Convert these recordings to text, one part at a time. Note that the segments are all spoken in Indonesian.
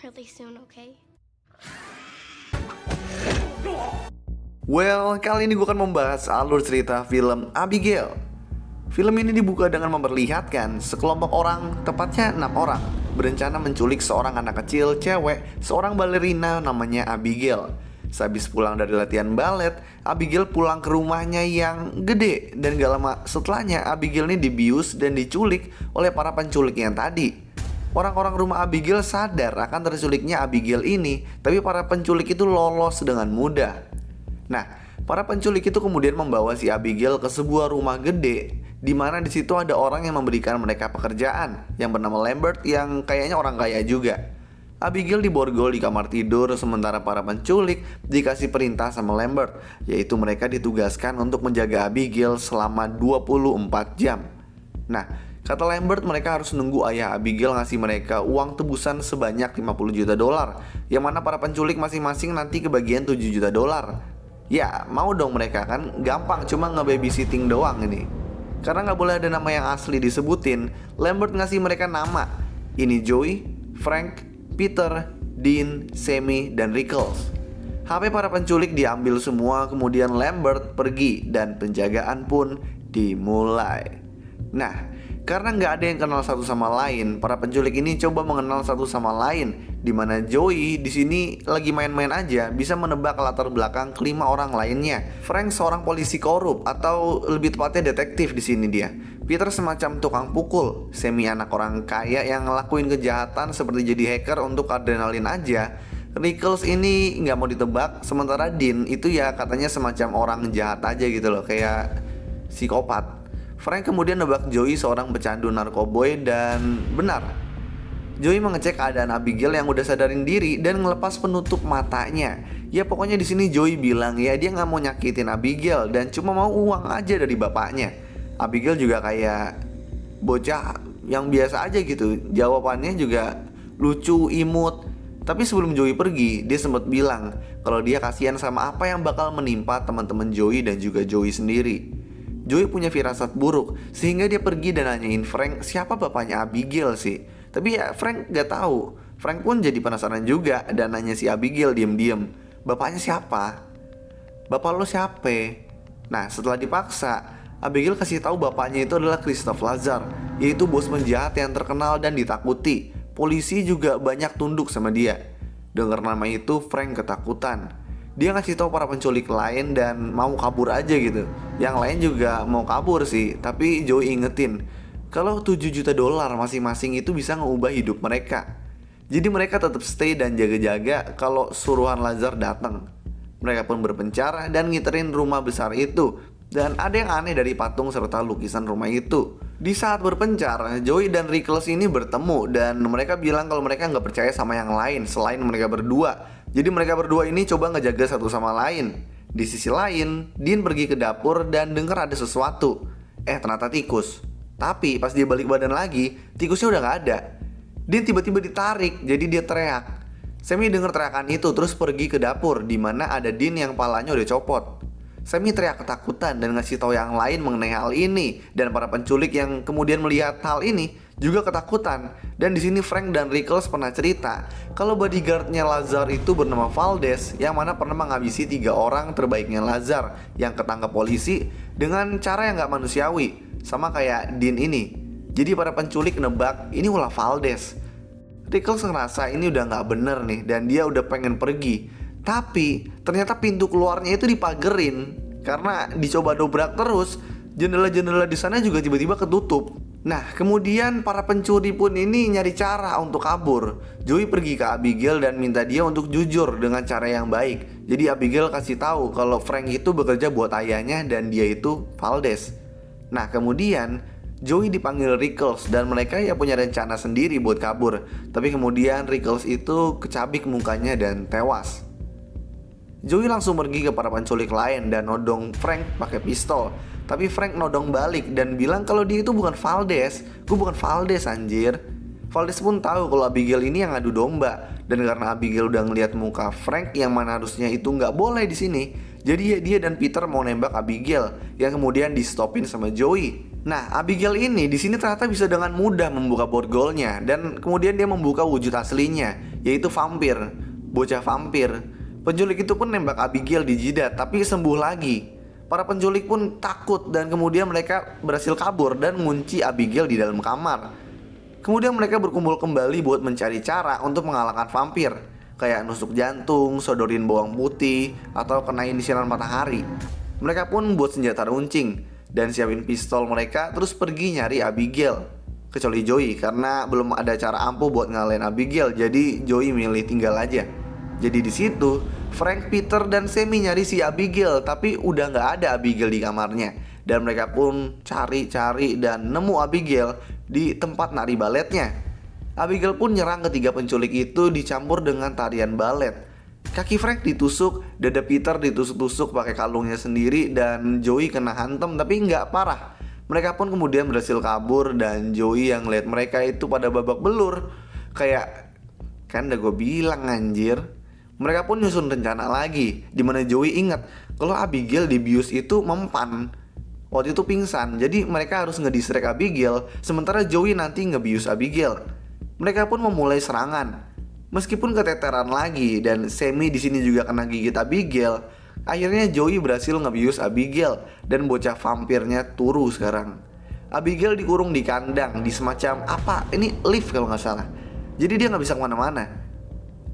really soon, okay? Well, kali ini gue akan membahas alur cerita film Abigail. Film ini dibuka dengan memperlihatkan sekelompok orang, tepatnya 6 orang, berencana menculik seorang anak kecil cewek, seorang balerina namanya Abigail. Sehabis pulang dari latihan balet, Abigail pulang ke rumahnya yang gede. Dan gak lama setelahnya, Abigail ini dibius dan diculik oleh para penculik yang tadi. Orang-orang rumah Abigail sadar akan terculiknya Abigail ini, tapi para penculik itu lolos dengan mudah. Nah, para penculik itu kemudian membawa si Abigail ke sebuah rumah gede, di mana di situ ada orang yang memberikan mereka pekerjaan yang bernama Lambert, yang kayaknya orang kaya juga. Abigail diborgol di kamar tidur, sementara para penculik dikasih perintah sama Lambert, yaitu mereka ditugaskan untuk menjaga Abigail selama 24 jam. Nah, kata Lambert, mereka harus nunggu ayah Abigail ngasih mereka uang tebusan sebanyak 50 juta dolar, yang mana para penculik masing-masing nanti kebagian 7 juta dolar. Ya, mau dong mereka, kan gampang, cuma nge-babysitting doang ini. Karena nggak boleh ada nama yang asli disebutin, Lambert ngasih mereka nama. Ini Joey, Frank, Peter, Dean, Sammy, dan Rickles. HP para penculik diambil semua, kemudian Lambert pergi dan penjagaan pun dimulai. Nah, karena nggak ada yang kenal satu sama lain, para penculik ini coba mengenal satu sama lain, di mana Joey di sini lagi main-main aja bisa menebak latar belakang kelima orang lainnya. Frank seorang polisi korup, atau lebih tepatnya detektif di sini dia. Peter semacam tukang pukul. Sammy anak orang kaya yang ngelakuin kejahatan seperti jadi hacker untuk adrenalin aja. Rickles ini nggak mau ditebak, sementara Dean itu ya katanya semacam orang jahat aja gitu loh, kayak psikopat. Frank kemudian nebak Joey seorang pecandu narkoboy, dan benar. Joey mengecek keadaan Abigail yang udah sadarin diri dan ngelepas penutup matanya. Ya pokoknya di sini Joey bilang ya dia nggak mau nyakitin Abigail dan cuma mau uang aja dari bapaknya. Abigail juga kayak bocah yang biasa aja gitu. Jawabannya juga lucu, imut. Tapi sebelum Joey pergi, dia sempat bilang kalau dia kasihan sama apa yang bakal menimpa teman-teman Joey dan juga Joey sendiri. Joey punya firasat buruk, sehingga dia pergi dan nanyain Frank siapa bapaknya Abigail sih. Tapi ya Frank gak tahu. Frank pun jadi penasaran juga dan nanya si Abigail diem-diem, bapaknya siapa? Bapak lo siapa? Nah, setelah dipaksa, Abigail kasih tahu bapaknya itu adalah Christoph Lazar, yaitu bos penjahat yang terkenal dan ditakuti. Polisi juga banyak tunduk sama dia. Dengar nama itu, Frank ketakutan. Dia ngasih tahu para penculik lain dan mau kabur aja gitu. Yang lain juga mau kabur sih, tapi Joey ingetin kalau 7 juta dolar masing-masing itu bisa ngubah hidup mereka. Jadi mereka tetap stay dan jaga-jaga kalau suruhan Lazar datang. Mereka pun berpencar dan ngiterin rumah besar itu. Dan ada yang aneh dari patung serta lukisan rumah itu. Di saat berpencar, Joey dan Rickles ini bertemu dan mereka bilang kalau mereka nggak percaya sama yang lain selain mereka berdua. Jadi mereka berdua ini coba ngejaga satu sama lain. Di sisi lain, Dean pergi ke dapur dan dengar ada sesuatu. Ternyata tikus. Tapi pas dia balik badan lagi, tikusnya udah nggak ada. Dean tiba-tiba ditarik, jadi dia teriak. Sammy dengar teriakan itu terus pergi ke dapur, di mana ada Dean yang palanya udah copot. Sammy teriak ketakutan dan ngasih tahu yang lain mengenai hal ini, dan para penculik yang kemudian melihat hal ini juga ketakutan. Dan di sini Frank dan Rickles pernah cerita kalau bodyguardnya Lazar itu bernama Valdez, yang mana pernah menghabisi 3 orang terbaiknya Lazar yang ketangkap polisi dengan cara yang nggak manusiawi, sama kayak Dean ini. Jadi para penculik nebak ini ulah Valdez. Rickles ngerasa ini udah nggak bener nih dan dia udah pengen pergi. Tapi ternyata pintu keluarnya itu dipagerin. Karena dicoba dobrak terus, jendela-jendela di sana juga tiba-tiba ketutup. Nah, kemudian para pencuri pun ini nyari cara untuk kabur. Joey pergi ke Abigail dan minta dia untuk jujur dengan cara yang baik. Jadi Abigail kasih tahu kalau Frank itu bekerja buat ayahnya dan dia itu Valdez. Nah, kemudian Joey dipanggil Rickles dan mereka ya punya rencana sendiri buat kabur. Tapi kemudian Rickles itu kecabik mukanya dan tewas. Joey langsung pergi ke para penculik lain dan nodong Frank pakai pistol. Tapi Frank nodong balik dan bilang kalau dia itu bukan Valdez. Gue bukan Valdez anjir. Valdez pun tahu kalau Abigail ini yang ngadu domba. Dan karena Abigail udah ngeliat muka Frank yang mana harusnya itu nggak boleh di sini, jadi dia dan Peter mau nembak Abigail, yang kemudian di stopin sama Joey. Nah, Abigail ini di sini ternyata bisa dengan mudah membuka borgolnya dan kemudian dia membuka wujud aslinya, yaitu vampir, bocah vampir. Penculik itu pun nembak Abigail di jidat, tapi sembuh lagi. Para penculik pun takut dan kemudian mereka berhasil kabur dan mengunci Abigail di dalam kamar. Kemudian mereka berkumpul kembali buat mencari cara untuk mengalahkan vampir, kayak nusuk jantung, sodorin bawang putih, atau kenain sinar matahari. Mereka pun buat senjata runcing dan siapin pistol mereka, terus pergi nyari Abigail. Kecuali Joey, karena belum ada cara ampuh buat ngalahin Abigail, jadi Joey milih tinggal aja. Jadi di situ Frank, Peter, dan Sammy nyari si Abigail, tapi udah nggak ada Abigail di kamarnya. Dan mereka pun cari-cari dan nemu Abigail di tempat nari baletnya. Abigail pun nyerang ketiga penculik itu dicampur dengan tarian balet. Kaki Frank ditusuk, dada Peter ditusuk-tusuk pakai kalungnya sendiri, dan Joey kena hantam tapi nggak parah. Mereka pun kemudian berhasil kabur dan Joey yang lihat mereka itu pada babak belur. Kayak, kan udah gue bilang anjir. Mereka pun nyusun rencana lagi, dimana Joey ingat kalau Abigail dibius itu mempan. Waktu itu pingsan, jadi mereka harus ngedistract Abigail, sementara Joey nanti ngebius Abigail. Mereka pun memulai serangan. Meskipun keteteran lagi dan Sammy di sini juga kena gigit Abigail, akhirnya Joey berhasil ngebius Abigail dan bocah vampirnya turu sekarang. Abigail dikurung di kandang di semacam apa? Ini lift kalau nggak salah. Jadi dia nggak bisa kemana-mana.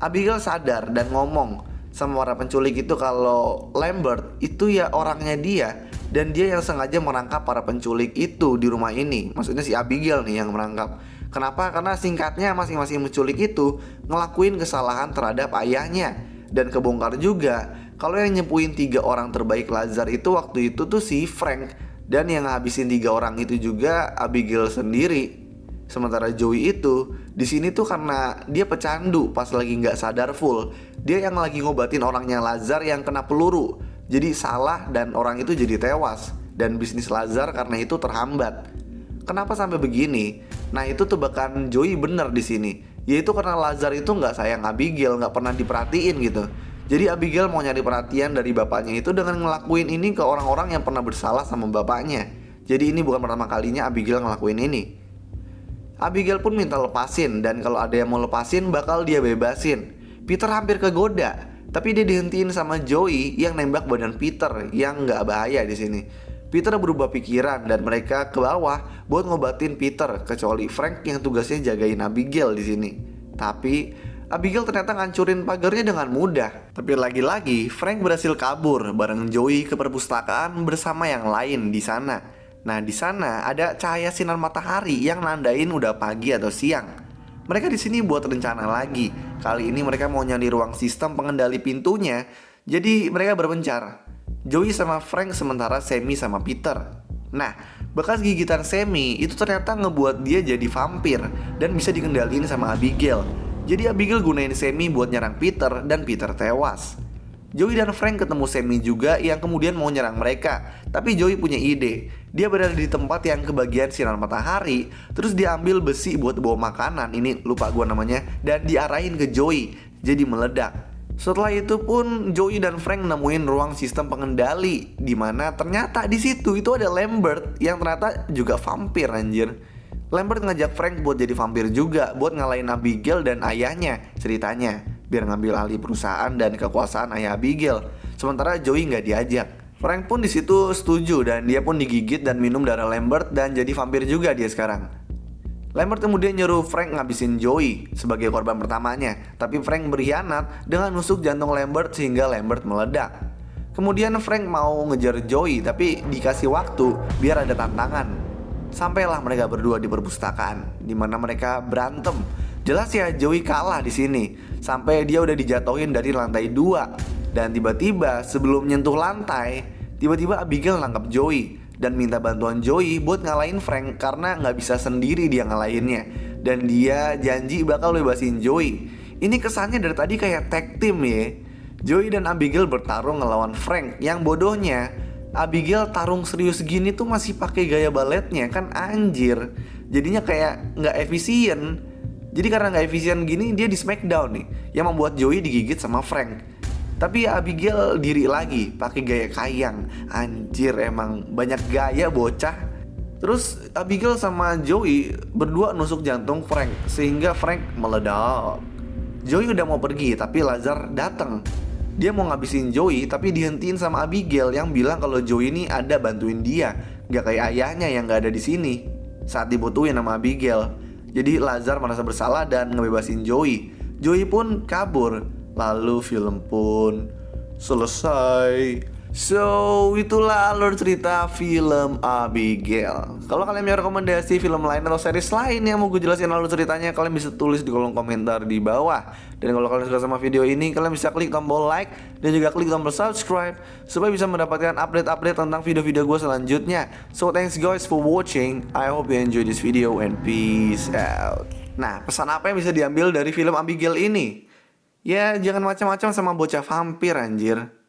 Abigail sadar dan ngomong sama para penculik itu kalau Lambert itu ya orangnya dia, dan dia yang sengaja merangkap para penculik itu di rumah ini. Maksudnya si Abigail nih yang merangkap. Kenapa? Karena singkatnya masing-masing penculik itu ngelakuin kesalahan terhadap ayahnya. Dan kebongkar juga kalau yang nyempuin 3 orang terbaik Lazar itu waktu itu tuh si Frank, dan yang ngabisin 3 orang itu juga Abigail sendiri. Sementara Joey itu di sini tuh karena dia pecandu pas lagi nggak sadar full. Dia yang lagi ngobatin orangnya Lazar yang kena peluru. Jadi salah dan orang itu jadi tewas. Dan bisnis Lazar karena itu terhambat. Kenapa sampai begini? Nah itu tebakan Joey bener di sini. Yaitu karena Lazar itu nggak sayang Abigail, nggak pernah diperhatiin gitu. Jadi Abigail mau nyari perhatian dari bapaknya itu dengan ngelakuin ini ke orang-orang yang pernah bersalah sama bapaknya. Jadi ini bukan pertama kalinya Abigail ngelakuin ini. Abigail pun minta lepasin, dan kalau ada yang mau lepasin bakal dia bebasin. Peter hampir kegoda, tapi dia dihentiin sama Joey yang nembak badan Peter yang nggak bahaya di sini. Peter berubah pikiran dan mereka ke bawah buat ngobatin Peter, kecuali Frank yang tugasnya jagain Abigail di sini. Tapi Abigail ternyata ngancurin pagarnya dengan mudah. Tapi lagi-lagi Frank berhasil kabur bareng Joey ke perpustakaan bersama yang lain di sana. Nah di sana ada cahaya sinar matahari yang nandain udah pagi atau siang. Mereka di sini buat rencana lagi. Kali ini mereka mau nyari ruang sistem pengendali pintunya. Jadi mereka berpencar. Joey sama Frank, sementara Sammy sama Peter. Nah bekas gigitan Sammy itu ternyata ngebuat dia jadi vampir dan bisa dikendaliin sama Abigail. Jadi Abigail gunain Sammy buat nyerang Peter dan Peter tewas. Joey dan Frank ketemu Sammy juga yang kemudian mau nyerang mereka. Tapi Joey punya ide. Dia berada di tempat yang kebagian sinar matahari, terus dia ambil besi buat bawa makanan, ini lupa gua namanya, dan diarahin ke Joey, jadi meledak. Setelah itu pun Joey dan Frank nemuin ruang sistem pengendali, dimana ternyata di situ itu ada Lambert yang ternyata juga vampir anjir. Lambert ngajak Frank buat jadi vampir juga, buat ngalahin Abigail dan ayahnya ceritanya, biar ngambil alih perusahaan dan kekuasaan ayah Abigail. Sementara Joey nggak diajak. Frank pun di situ setuju dan dia pun digigit dan minum darah Lambert dan jadi vampir juga dia sekarang. Lambert kemudian nyuruh Frank ngabisin Joey sebagai korban pertamanya, tapi Frank berkhianat dengan nusuk jantung Lambert sehingga Lambert meledak. Kemudian Frank mau ngejar Joey tapi dikasih waktu biar ada tantangan. Sampailah mereka berdua di perpustakaan, di mana mereka berantem. Jelas ya Joey kalah di sini, sampai dia udah dijatuhin dari lantai 2. Dan tiba-tiba sebelum nyentuh lantai, tiba-tiba Abigail nangkap Joey dan minta bantuan Joey buat ngalahin Frank karena nggak bisa sendiri dia ngalahinnya. Dan dia janji bakal bebasin Joey. Ini kesannya dari tadi kayak tag team ya. Joey dan Abigail bertarung ngelawan Frank. Yang bodohnya Abigail tarung serius gini tuh masih pakai gaya baletnya, kan anjir. Jadinya kayak nggak efisien. Jadi karena nggak efisien gini dia di Smackdown nih, yang membuat Joey digigit sama Frank. Tapi Abigail diri lagi pakai gaya kayang. Anjir emang banyak gaya bocah. Terus Abigail sama Joey berdua nusuk jantung Frank sehingga Frank meledak. Joey udah mau pergi tapi Lazar datang. Dia mau ngabisin Joey tapi dihentiin sama Abigail yang bilang kalau Joey ini ada bantuin dia, gak kayak ayahnya yang gak ada di sini saat dibutuhin sama Abigail. Jadi Lazar merasa bersalah dan ngebebasin Joey. Joey pun kabur. Lalu film pun selesai. So, itulah alur cerita film Abigail. Kalau kalian punya rekomendasi film lain atau series lain yang mau gue jelasin alur ceritanya, kalian bisa tulis di kolom komentar di bawah. Dan kalau kalian suka sama video ini, kalian bisa klik tombol like dan juga klik tombol subscribe supaya bisa mendapatkan update-update tentang video-video gue selanjutnya. So, thanks guys for watching. I hope you enjoy this video and peace out. Nah, pesan apa yang bisa diambil dari film Abigail ini? Ya, jangan macam-macam sama bocah vampir anjir.